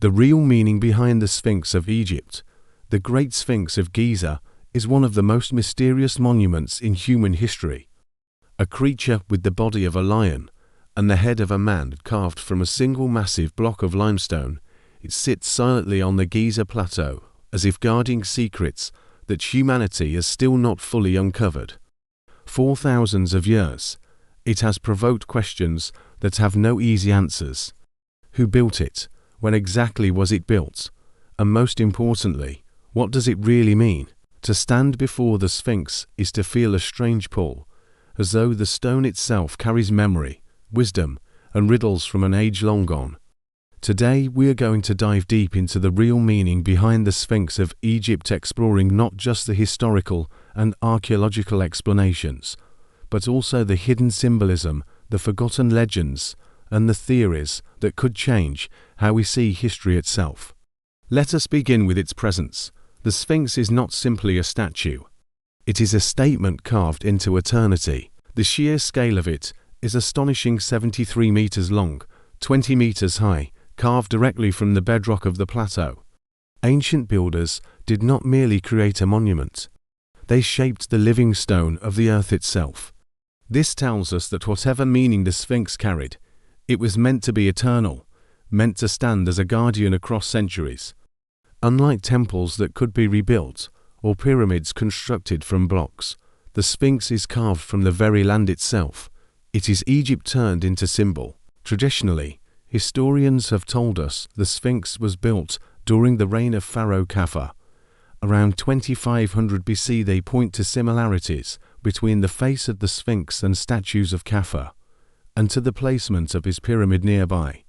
The real meaning behind the Sphinx of Egypt, the Great Sphinx of Giza, is one of the most mysterious monuments in human history. A creature with the body of a lion and the head of a man carved from a single massive block of limestone, it sits silently on the Giza plateau, as if guarding secrets that humanity has still not fully uncovered. For thousands of years, it has provoked questions that have no easy answers. Who built it? When exactly was it built? And most importantly, what does it really mean? To stand before the Sphinx is to feel a strange pull, as though the stone itself carries memory, wisdom, and riddles from an age long gone. Today we are going to dive deep into the real meaning behind the Sphinx of Egypt, exploring not just the historical and archaeological explanations, but also the hidden symbolism, the forgotten legends, and the theories that could change how we see history itself. Let us begin with its presence. The Sphinx is not simply a statue. It is a statement carved into eternity. The sheer scale of it is astonishing: 73 meters long, 20 meters high, carved directly from the bedrock of the plateau. Ancient builders did not merely create a monument. They shaped the living stone of the earth itself. This tells us that whatever meaning the Sphinx carried, it was meant to be eternal, meant to stand as a guardian across centuries. Unlike temples that could be rebuilt, or pyramids constructed from blocks, the Sphinx is carved from the very land itself. It is Egypt turned into symbol. Traditionally, historians have told us the Sphinx was built during the reign of Pharaoh Khafre. Around 2500 BC, they point to similarities between the face of the Sphinx and statues of Khafre, and to the placement of his pyramid nearby.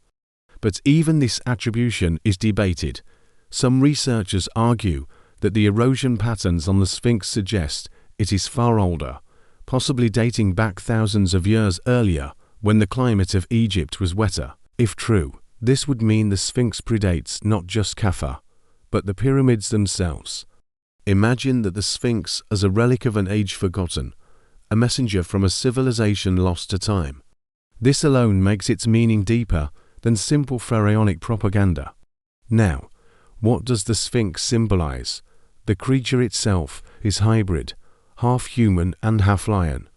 But even this attribution is debated. Some researchers argue that the erosion patterns on the Sphinx suggest it is far older, possibly dating back thousands of years earlier, when the climate of Egypt was wetter. If true, this would mean the Sphinx predates not just Khafre, but the pyramids themselves. Imagine that the Sphinx as a relic of an age forgotten, a messenger from a civilization lost to time. This alone makes its meaning deeper than simple pharaonic propaganda. Now, what does the Sphinx symbolize? The creature itself is hybrid, half human and half lion.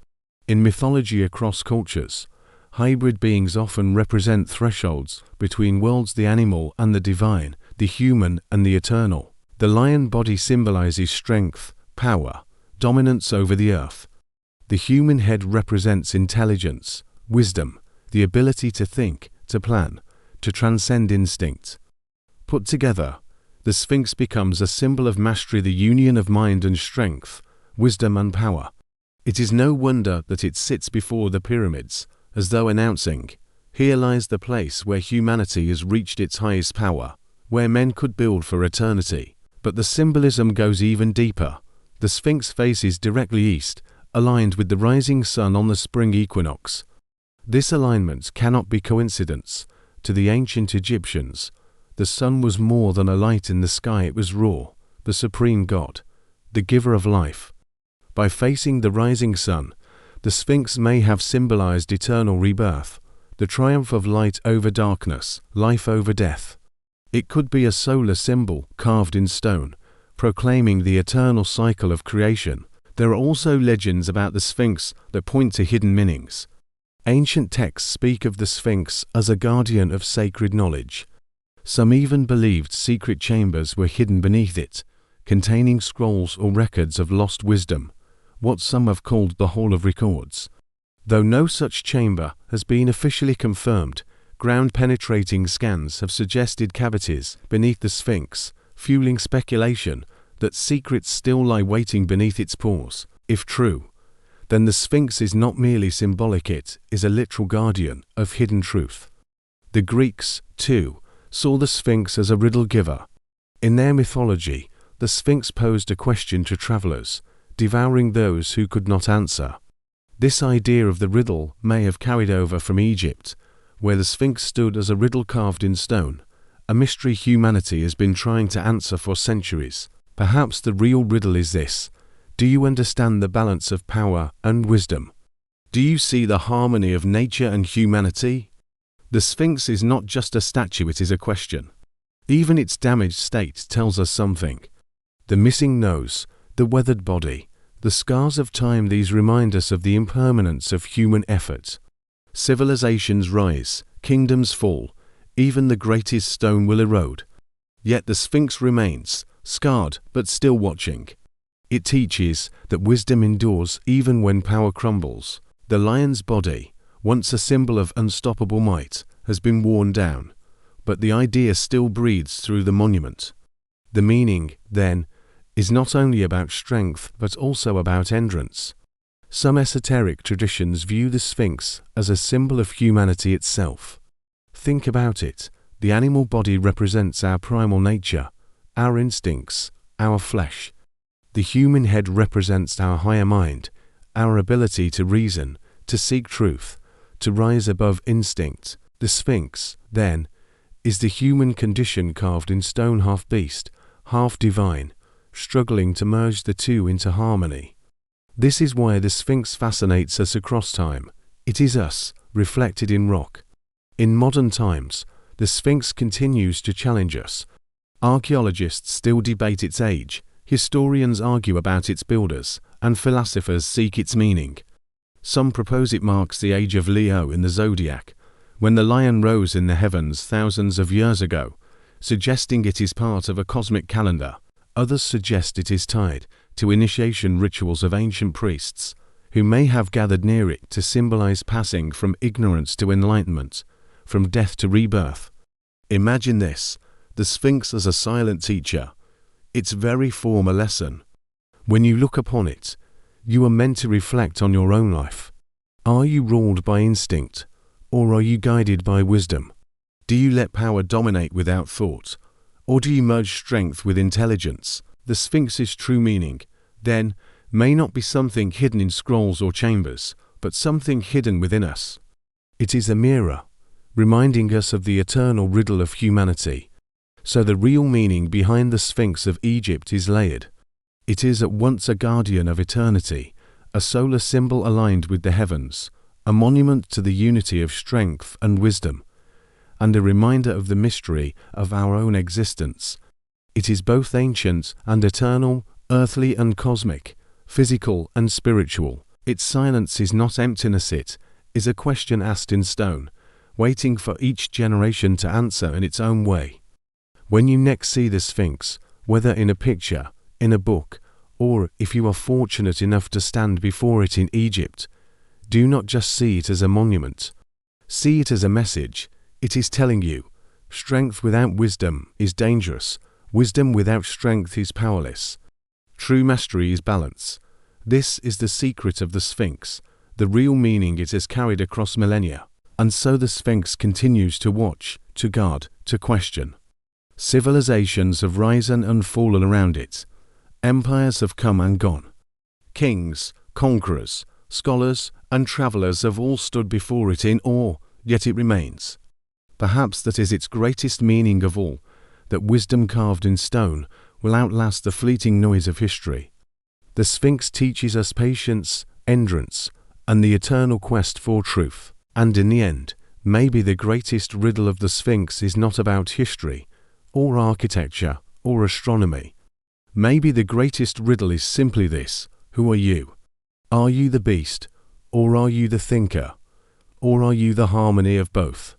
In mythology across cultures, hybrid beings often represent thresholds between worlds: the animal and the divine, the human and the eternal. The lion body symbolizes strength, power, dominance over the earth. The human head represents intelligence, wisdom, the ability to think, to plan, to transcend instinct. Put together, the Sphinx becomes a symbol of mastery, the union of mind and strength, wisdom and power. It is no wonder that it sits before the pyramids, as though announcing, "Here lies the place where humanity has reached its highest power, where men could build for eternity." But the symbolism goes even deeper. The Sphinx faces directly east, aligned with the rising sun on the spring equinox. This alignment cannot be coincidence. To the ancient Egyptians, the sun was more than a light in the sky. It was Ra, the supreme god, the giver of life. By facing the rising sun, the Sphinx may have symbolized eternal rebirth, the triumph of light over darkness, life over death. It could be a solar symbol carved in stone, proclaiming the eternal cycle of creation. There are also legends about the Sphinx that point to hidden meanings. Ancient texts speak of the Sphinx as a guardian of sacred knowledge. Some even believed secret chambers were hidden beneath it, containing scrolls or records of lost wisdom, what some have called the Hall of Records. Though no such chamber has been officially confirmed, ground-penetrating scans have suggested cavities beneath the Sphinx, fueling speculation that secrets still lie waiting beneath its pores. If true, then the Sphinx is not merely symbolic, it is a literal guardian of hidden truth. The Greeks, too, saw the Sphinx as a riddle giver. In their mythology, the Sphinx posed a question to travelers, devouring those who could not answer. This idea of the riddle may have carried over from Egypt, where the Sphinx stood as a riddle carved in stone, a mystery humanity has been trying to answer for centuries. Perhaps the real riddle is this: do you understand the balance of power and wisdom? Do you see the harmony of nature and humanity? The Sphinx is not just a statue, it is a question. Even its damaged state tells us something. The missing nose, the weathered body, the scars of time, these remind us of the impermanence of human effort. Civilizations rise, kingdoms fall, even the greatest stone will erode. Yet the Sphinx remains, scarred but still watching. It teaches that wisdom endures even when power crumbles. The lion's body, once a symbol of unstoppable might, has been worn down, but the idea still breathes through the monument. The meaning, then, is not only about strength but also about endurance. Some esoteric traditions view the Sphinx as a symbol of humanity itself. Think about it. The animal body represents our primal nature, our instincts, our flesh. The human head represents our higher mind, our ability to reason, to seek truth, to rise above instinct. The Sphinx, then, is the human condition carved in stone, half beast, half divine, struggling to merge the two into harmony. This is why the Sphinx fascinates us across time. It is us, reflected in rock. In modern times, the Sphinx continues to challenge us. Archaeologists still debate its age, historians argue about its builders, and philosophers seek its meaning. Some propose it marks the age of Leo in the zodiac, when the lion rose in the heavens thousands of years ago, suggesting it is part of a cosmic calendar. Others suggest it is tied to initiation rituals of ancient priests, who may have gathered near it to symbolize passing from ignorance to enlightenment, from death to rebirth. Imagine this, the Sphinx as a silent teacher, its very form a lesson. When you look upon it, you are meant to reflect on your own life. Are you ruled by instinct, or are you guided by wisdom? Do you let power dominate without thought, or do you merge strength with intelligence? The Sphinx's true meaning, then, may not be something hidden in scrolls or chambers, but something hidden within us. It is a mirror, reminding us of the eternal riddle of humanity. So the real meaning behind the Sphinx of Egypt is layered. It is at once a guardian of eternity, a solar symbol aligned with the heavens, a monument to the unity of strength and wisdom, and a reminder of the mystery of our own existence. It is both ancient and eternal, earthly and cosmic, physical and spiritual. Its silence is not emptiness, it is a question asked in stone, waiting for each generation to answer in its own way. When you next see the Sphinx, whether in a picture, in a book, or if you are fortunate enough to stand before it in Egypt, do not just see it as a monument. See it as a message. It is telling you, strength without wisdom is dangerous, wisdom without strength is powerless. True mastery is balance. This is the secret of the Sphinx, the real meaning it has carried across millennia. And so the Sphinx continues to watch, to guard, to question. Civilizations have risen and fallen around it. Empires have come and gone. Kings, conquerors, scholars, and travelers have all stood before it in awe, yet it remains. Perhaps that is its greatest meaning of all, that wisdom carved in stone will outlast the fleeting noise of history. The Sphinx teaches us patience, endurance, and the eternal quest for truth. And in the end, maybe the greatest riddle of the Sphinx is not about history, or architecture, or astronomy. Maybe the greatest riddle is simply this: who are you? Are you the beast, or are you the thinker, or are you the harmony of both?